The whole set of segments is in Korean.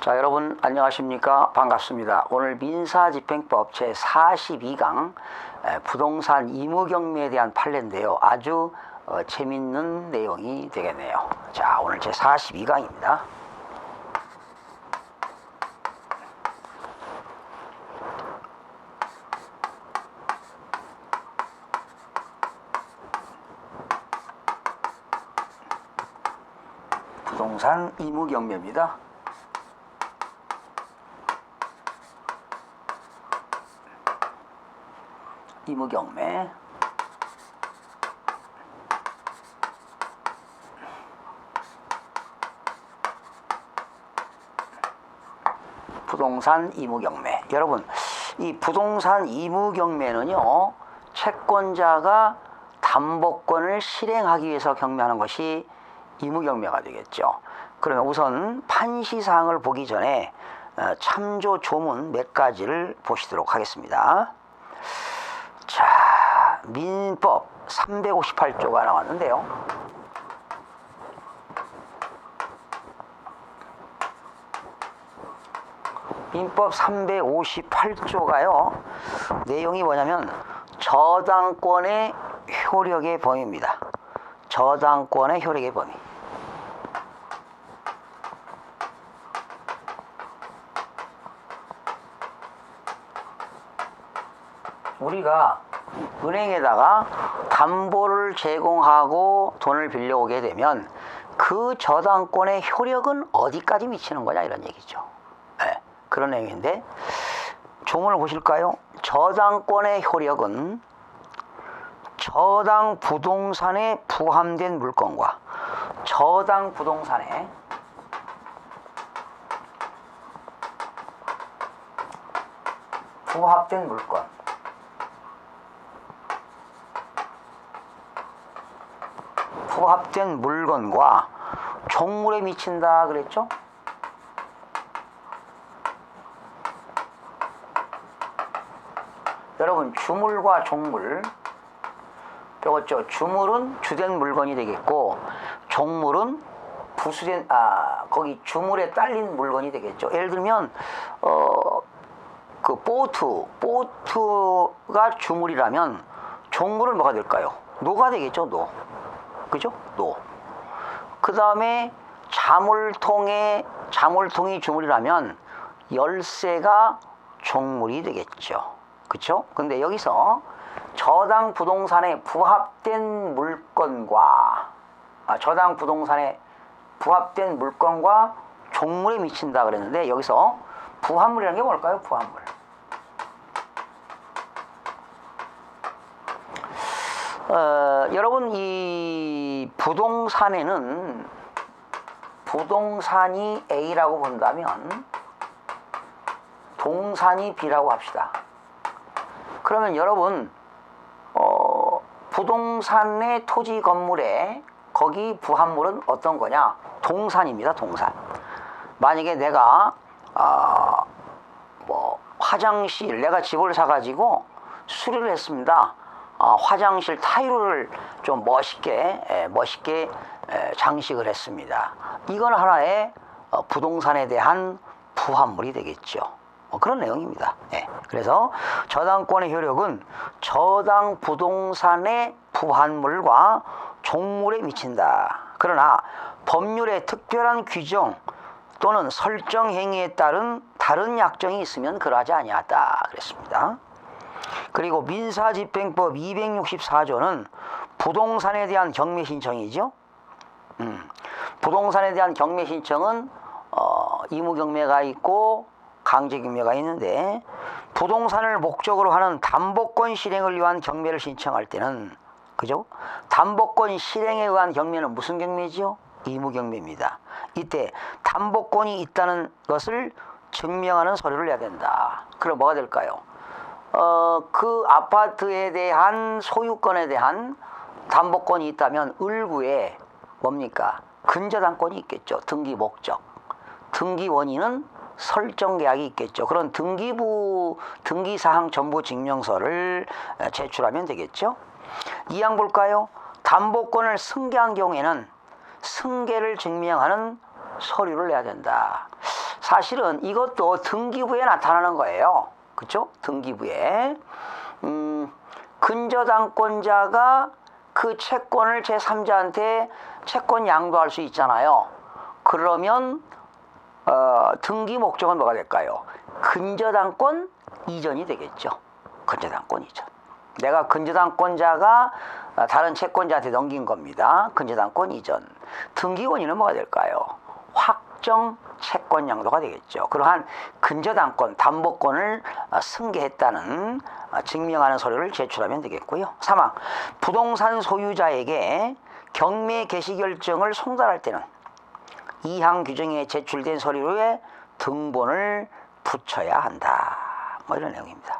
자, 여러분 안녕하십니까? 반갑습니다. 오늘 민사집행법 제42강 부동산 의무경매에 대한 판례인데요. 아주 재밌는 내용이 되겠네요. 자, 오늘 제42강입니다. 부동산 의무경매입니다. 의무경매. 부동산 의무경매. 여러분, 이 부동산 의무경매는요, 채권자가 담보권을 실행하기 위해서 경매하는 것이 의무경매가 되겠죠. 그러면 우선 판시사항을 보기 전에 참조 조문 몇 가지를 보시도록 하겠습니다. 자, 민법 358조가 나왔는데요. 민법 358조가요. 내용이 뭐냐면 저당권의 효력의 범위입니다. 저당권의 효력의 범위. 우리가 은행에다가 담보를 제공하고 돈을 빌려오게 되면 그 저당권의 효력은 어디까지 미치는 거냐 이런 얘기죠. 네, 그런 내용인데 조문을 보실까요? 저당권의 효력은 저당 부동산에 부합된 물건과 저당 부동산에 부합된 물건, 부합된 물건과 종물에 미친다 그랬죠? 여러분, 주물과 종물 배웠죠? 주물은 주된 물건이 되겠고 종물은 부수된 거기 주물에 딸린 물건이 되겠죠. 예를 들면 그 보트가 주물이라면 종물은 뭐가 될까요? 노가 되겠죠. 노. 그죠? 노. 그 다음에 자물통이 주물이라면 열쇠가 종물이 되겠죠. 그쵸? 근데 여기서 저당 부동산에 부합된 물건과 저당 부동산에 부합된 물건과 종물에 미친다 그랬는데 여기서 부합물이라는 게 뭘까요? 부합물. 여러분, 이 부동산에는 부동산이 A라고 본다면 동산이 B라고 합시다. 그러면 여러분, 부동산의 토지 건물에 거기 부합물은 어떤 거냐? 동산입니다. 동산. 만약에 내가 화장실, 내가 집을 사가지고 수리를 했습니다. 화장실 타일을 좀 멋있게 장식을 했습니다. 이건 하나의 부동산에 대한 부합물이 되겠죠. 그런 내용입니다. 네. 그래서 저당권의 효력은 저당 부동산의 부합물과 종물에 미친다. 그러나 법률의 특별한 규정 또는 설정 행위에 따른 다른 약정이 있으면 그러하지 아니하다 그랬습니다. 그리고 민사집행법 264조는 부동산에 대한 경매 신청이죠. 부동산에 대한 경매 신청은 의무경매가 있고 강제경매가 있는데 부동산을 목적으로 하는 담보권 실행을 위한 경매를 신청할 때는 그죠? 담보권 실행에 의한 경매는 무슨 경매지요? 의무경매입니다. 이때 담보권이 있다는 것을 증명하는 서류를 내야 된다. 그럼 뭐가 될까요? 그 아파트에 대한 소유권에 대한 담보권이 있다면 을구에 뭡니까? 근저당권이 있겠죠. 등기 목적. 등기 원인은 설정 계약이 있겠죠. 그런 등기사항 전부 증명서를 제출하면 되겠죠. 이 항 볼까요? 담보권을 승계한 경우에는 승계를 증명하는 서류를 내야 된다. 사실은 이것도 등기부에 나타나는 거예요. 그쵸? 등기부에. 근저당권자가 그 채권을 제3자한테 채권 양도할 수 있잖아요. 그러면 등기 목적은 뭐가 될까요? 근저당권 이전이 되겠죠. 근저당권 이전. 내가 근저당권자가 다른 채권자한테 넘긴 겁니다. 근저당권 이전. 등기 권위는 뭐가 될까요? 확정 채권 양도가 되겠죠. 그러한 근저당권, 담보권을 승계했다는 증명하는 서류를 제출하면 되겠고요. 3항 부동산 소유자에게 경매 개시 결정을 송달할 때는 2항 규정에 제출된 서류에 등본을 붙여야 한다. 뭐 이런 내용입니다.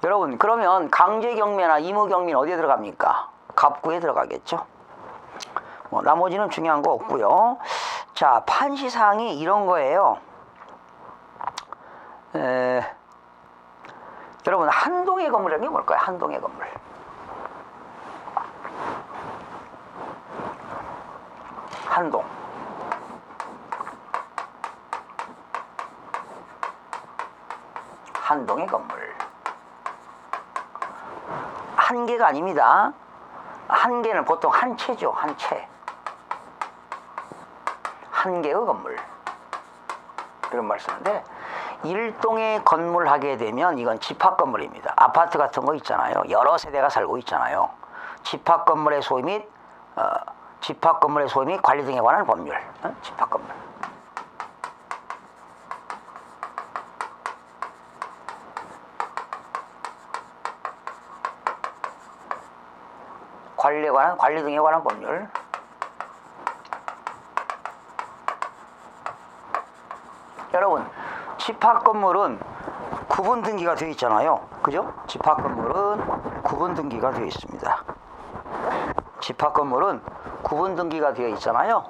여러분, 그러면 강제경매나 의무경매는 어디에 들어갑니까? 갑구에 들어가겠죠. 뭐 나머지는 중요한 거 없고요. 자, 판시사항이 이런 거예요. 여러분, 한동의 건물이라는 게 뭘까요? 한동의 건물. 한동. 한동의 건물. 한 개가 아닙니다. 한 개는 보통 한 채죠. 한 채. 한 개의 건물. 이런 말씀인데, 일동의 건물 하게 되면 이건 집합 건물입니다. 아파트 같은 거 있잖아요. 여러 세대가 살고 있잖아요. 집합 건물의 소유 및 관리 등에 관한 법률. 집합 건물. 관리 등에 관한 법률. 여러분, 집합 건물은 구분 등기가 되어 있잖아요. 그죠? 집합 건물은 구분 등기가 되어 있습니다. 집합 건물은 구분 등기가 되어 있잖아요.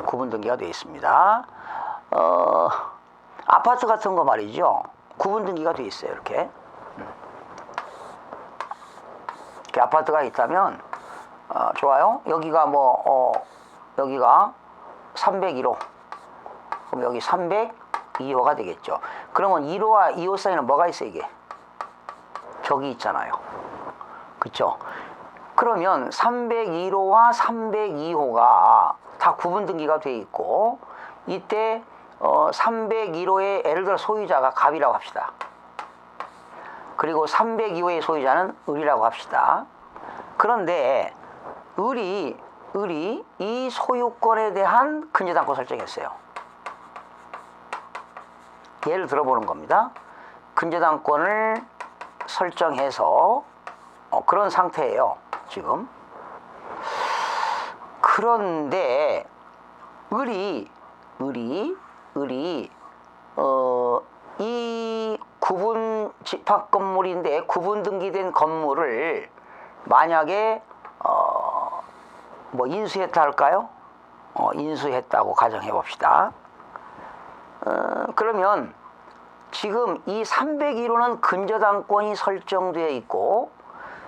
구분 등기가 되어 있습니다. 아파트 같은 거 말이죠. 구분 등기가 되어 있어요. 이렇게. 이렇게 아파트가 있다면, 좋아요. 여기가 여기가 301호. 그럼 여기 302호가 되겠죠. 그러면 1호와 2호 사이는 뭐가 있어요, 이게? 벽이 있잖아요. 그쵸? 그러면 301호와 302호가 다 구분 등기가 돼 있고, 이때 301호의 예를 들어 소유자가 갑이라고 합시다. 그리고 302호의 소유자는 을이라고 합시다. 그런데 을이 이 소유권에 대한 근저당권 설정했어요. 예를 들어보는 겁니다. 근저당권을 설정해서 그런 상태예요. 지금. 그런데 을이 이 구분 집합 건물인데 구분 등기된 건물을 만약에 인수했다 할까요? 인수했다고 가정해 봅시다. 그러면 지금 이 301호는 근저당권이 설정되어 있고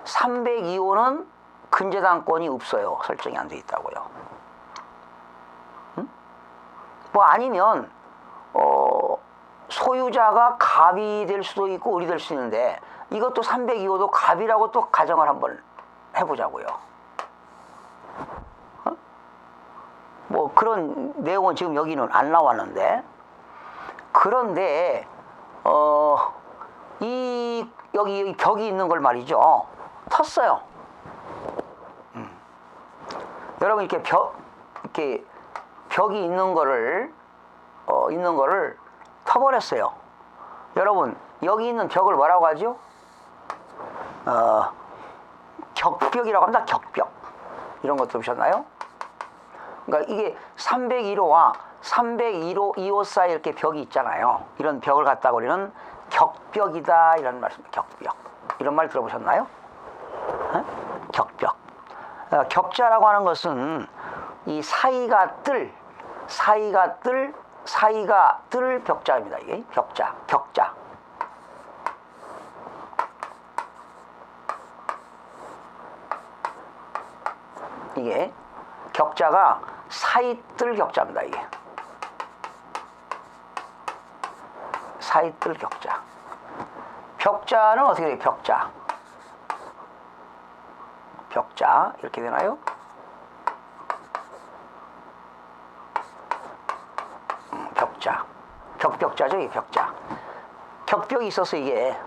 302호는 근저당권이 없어요. 설정이 안 돼 있다고요. 아니면 소유자가 갑이 될 수도 있고 을이 될 수 있는데 이것도 302호도 갑이라고 또 가정을 한번 해보자고요. 그런 내용은 지금 여기는 안 나왔는데, 그런데 여기 벽이 있는 걸 말이죠. 텄어요. 여러분 이렇게 벽이 있는 거를 터버렸어요. 여러분 여기 있는 벽을 뭐라고 하죠? 격벽이라고 합니다. 격벽. 이런 거 들으셨나요? 그러니까 이게 301호와 302호 사이 이렇게 벽이 있잖아요. 이런 벽을 갖다가 우리는 격벽이다 이런 말씀. 격벽. 이런 말 들어보셨나요? 격벽. 격자라고 하는 것은 이 사이가 뜰 벽자입니다. 이게 격자. 이게 격자가 사이 뜰 격자입니다. 이게. 사이뜰 격자. 벽자는 어떻게 돼요? 벽자. 벽자 이렇게 되나요? 벽자. 격벽자죠, 이 벽자. 격벽이 있어서 이게.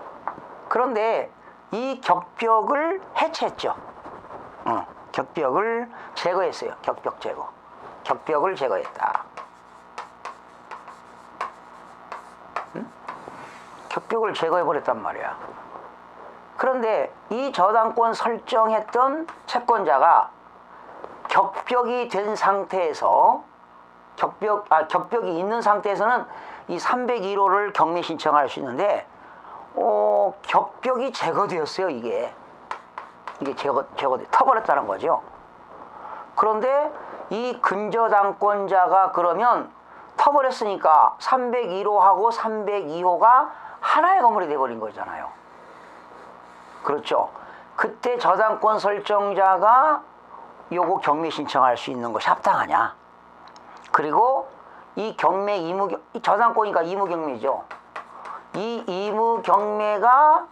그런데 이 격벽을 해체했죠. 격벽을 제거했어요. 격벽 제거. 격벽을 제거했다. 격벽을 제거해버렸단 말이야. 그런데 이 저당권 설정했던 채권자가 격벽이 된 상태에서 격벽이 있는 상태에서는 이 301호를 경매 신청할 수 있는데 격벽이 제거되었어요. 이게 터버렸다는 거죠. 그런데 이 근저당권자가 그러면 터버렸으니까 301호하고 302호가 하나의 건물이 돼버린 거잖아요. 그렇죠. 그때 저당권 설정자가 요거 경매 신청할 수 있는 것이 합당하냐. 그리고 이 경매 저당권이니까 의무경매죠. 이 의무경매가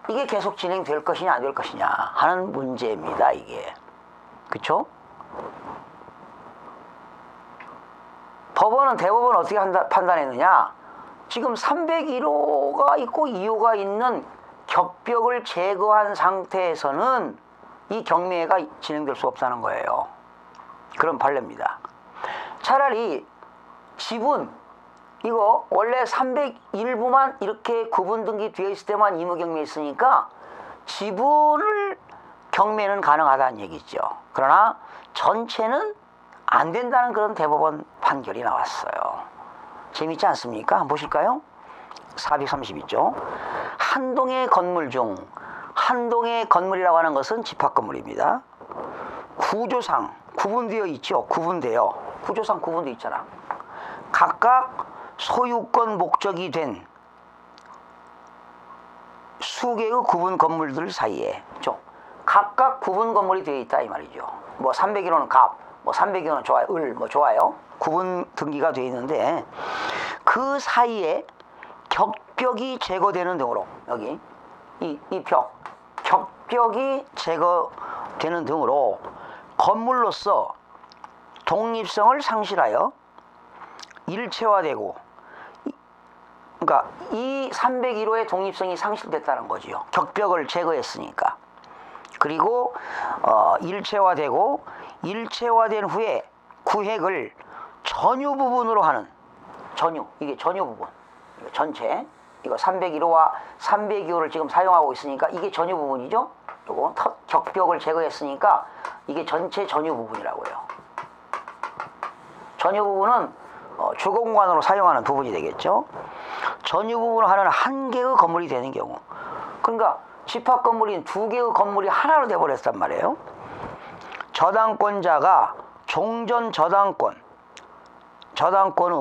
이게 계속 진행될 것이냐 안 될 것이냐 하는 문제입니다. 이게. 그쵸? 대법원은 어떻게 판단했느냐. 지금 301호가 있고 2호가 있는 격벽을 제거한 상태에서는 이 경매가 진행될 수 없다는 거예요. 그런 판례입니다. 차라리 지분 이거 원래 301부만 이렇게 구분 등기 되어 있을 때만 의무경매 있으니까 지분을 경매는 가능하다는 얘기죠. 그러나 전체는 안 된다는 그런 대법원 판결이 나왔어요. 재밌지 않습니까? 한번 보실까요? 432조. 한 동의 건물 중 한 동의 건물이라고 하는 것은 집합건물입니다. 구조상 구분되어 있죠. 구조상 구분되어 있잖아. 각각 소유권 목적이 된 수개의 구분 건물들 사이에 각각 구분 건물이 되어 있다 이 말이죠. 뭐 301호는 갑, 뭐 302호는 좋아요, 좋아요. 구분 등기가 되어 있는데 그 사이에 격벽이 제거되는 등으로 여기 격벽이 제거되는 등으로 건물로서 독립성을 상실하여 일체화되고, 그러니까 이 301호의 독립성이 상실됐다는 거지요. 격벽을 제거했으니까. 그리고 일체화되고 일체화된 후에 구획을 전유 부분으로 하는 이게 전유 부분, 전체 이거 301호와 302호를 지금 사용하고 있으니까 이게 전유 부분이죠. 요거 격벽을 제거했으니까 이게 전체 전유 부분이라고요. 전유 부분은 주거 공간으로 사용하는 부분이 되겠죠. 전유 부분을 하는 한 개의 건물이 되는 경우, 그러니까 집합 건물인 두 개의 건물이 하나로 돼버렸단 말이에요. 저당권자가 종전 저당권의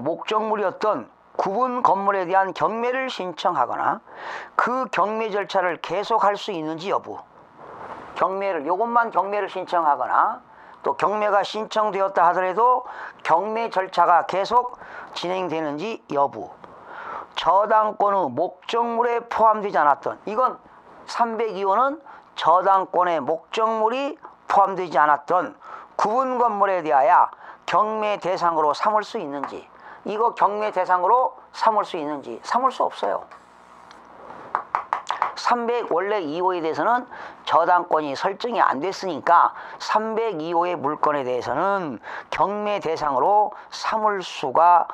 목적물이었던 구분 건물에 대한 경매를 신청하거나 그 경매 절차를 계속할 수 있는지 여부, 요것만 경매를 신청하거나 또 경매가 신청되었다 하더라도 경매 절차가 계속 진행되는지 여부, 저당권의 목적물에 포함되지 않았던, 이건 302호는 저당권의 목적물이 포함되지 않았던 구분 건물에 대하여 경매 대상으로 삼을 수 있는지, 이거 경매 대상으로 삼을 수 있는지 삼을 수 없어요. 300 원래 2호에 대해서는 저당권이 설정이 안 됐으니까 302호의 물건에 대해서는 경매 대상으로 삼을 수가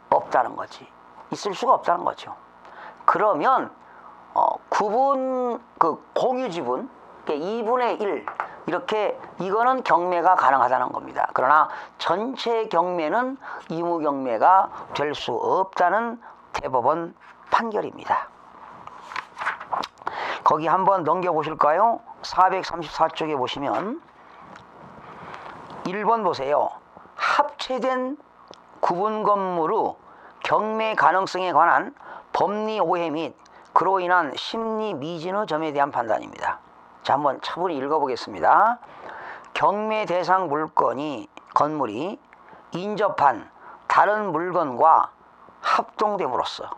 없다는 거지. 있을 수가 없다는 거죠. 그러면 구분 공유 지분 2분의 1 이렇게 이거는 경매가 가능하다는 겁니다. 그러나 전체 경매는 의무 경매가 될 수 없다는 대법원 판결입니다. 거기 한번 넘겨보실까요? 434쪽에 보시면 1번 보세요. 합체된 구분 건물의 경매 가능성에 관한 법리 오해 및 그로 인한 심리 미진의 점에 대한 판단입니다. 자, 한번 차분히 읽어보겠습니다. 경매 대상 건물이 인접한 다른 물건과 합동됨으로써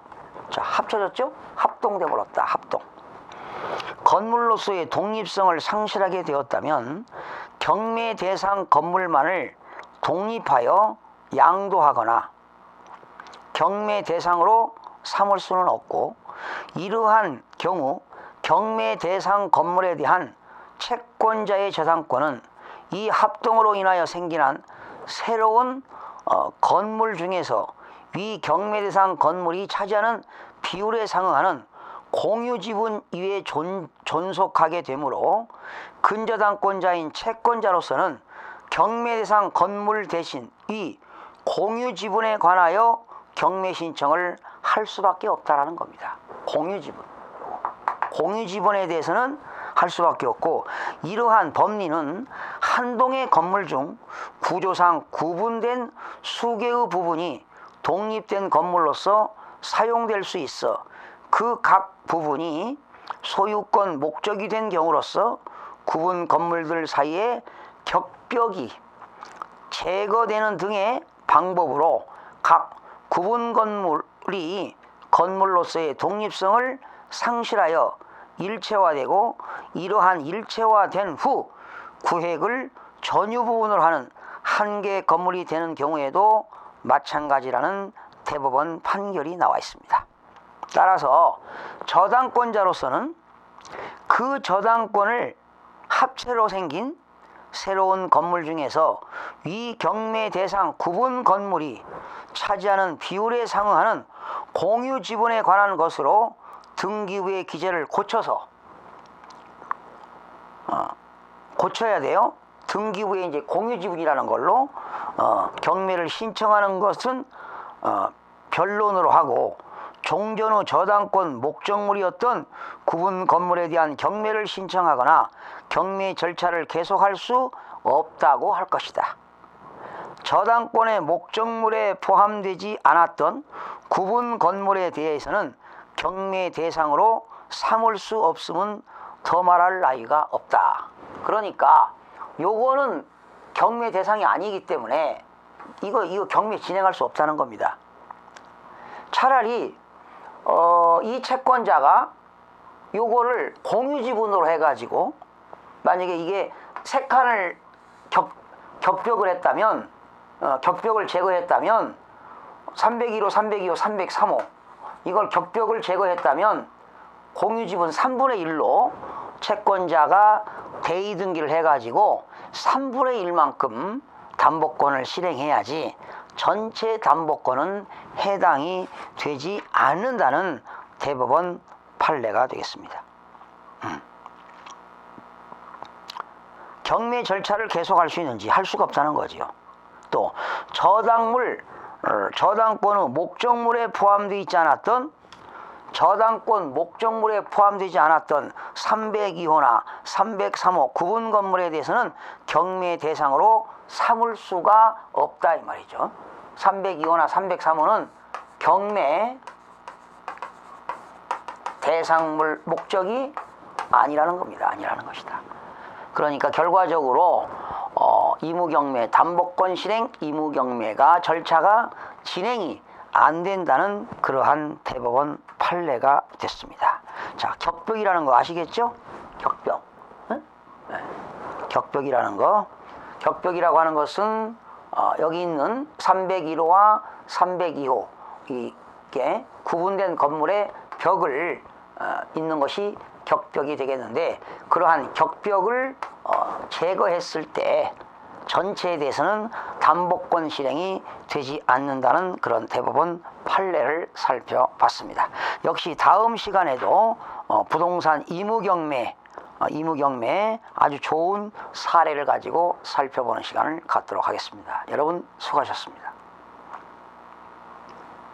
자, 합쳐졌죠? 합동돼 버렸다. 합동. 건물로서의 독립성을 상실하게 되었다면 경매 대상 건물만을 독립하여 양도하거나 경매 대상으로 삼을 수는 없고, 이러한 경우 경매 대상 건물에 대한 채권자의 저당권은 이 합동으로 인하여 생기는 새로운 건물 중에서 위 경매 대상 건물이 차지하는 비율에 상응하는 공유지분 위에 존속하게 되므로 근저당권자인 채권자로서는 경매 대상 건물 대신 이 공유지분에 관하여 경매 신청을 할 수밖에 없다라는 겁니다. 공유지분에 대해서는 할 수밖에 없고, 이러한 법리는 한 동의 건물 중 구조상 구분된 수개의 부분이 독립된 건물로서 사용될 수 있어 그 각 부분이 소유권 목적이 된 경우로서 구분 건물들 사이에 격벽이 제거되는 등의 방법으로 각 구분 건물이 건물로서의 독립성을 상실하여 일체화되고, 이러한 일체화된 후 구획을 전유 부분으로 하는 한 개의 건물이 되는 경우에도 마찬가지라는 대법원 판결이 나와 있습니다. 따라서 저당권자로서는 그 저당권을 합체로 생긴 새로운 건물 중에서 위 경매 대상 구분 건물이 차지하는 비율에 상응하는 공유 지분에 관한 것으로 등기부의 기재를 고쳐서 고쳐야 돼요. 등기부에 이제 공유 지분이라는 걸로 경매를 신청하는 것은 변론으로 하고, 종전 후 저당권 목적물이었던 구분 건물에 대한 경매를 신청하거나 경매 절차를 계속할 수 없다고 할 것이다. 저당권의 목적물에 포함되지 않았던 구분 건물에 대해서는 경매 대상으로 삼을 수 없음은 더 말할 나위가 없다. 그러니까 요거는 경매 대상이 아니기 때문에 이거 경매 진행할 수 없다는 겁니다. 차라리 이 채권자가 요거를 공유지분으로 해가지고, 만약에 이게 세 칸을 격벽을 했다면, 격벽을 제거했다면 301호, 302호, 303호 이걸 격벽을 제거했다면 공유지분 3분의 1로 채권자가 대의 등기를 해가지고 3분의 1만큼 담보권을 실행해야지 전체 담보권은 해당이 되지 않는다는 대법원 판례가 되겠습니다. 경매 절차를 계속할 수 있는지 할 수가 없다는 거지요. 또 저당권의 목적물에 포함되어 있지 않았던 저당권 목적물에 포함되지 않았던 302호나 303호 구분 건물에 대해서는 경매 대상으로 삼을 수가 없다 이 말이죠. 302호나 303호는 경매 대상물 목적이 아니라는 겁니다. 아니라는 것이다. 그러니까 결과적으로 의무경매, 담보권 실행 의무경매가 절차가 진행이 안 된다는 그러한 대법원 판례가 됐습니다. 자, 격벽이라는 거 아시겠죠? 격벽. 응? 네. 격벽이라는 거. 격벽이라고 하는 것은 여기 있는 301호와 302호 이게 구분된 건물의 벽을 있는 것이 격벽이 되겠는데, 그러한 격벽을 제거했을 때 전체에 대해서는 담보권 실행이 되지 않는다는 그런 대법원 판례를 살펴봤습니다. 역시 다음 시간에도 부동산 의무경매 아주 좋은 사례를 가지고 살펴보는 시간을 갖도록 하겠습니다. 여러분 수고하셨습니다.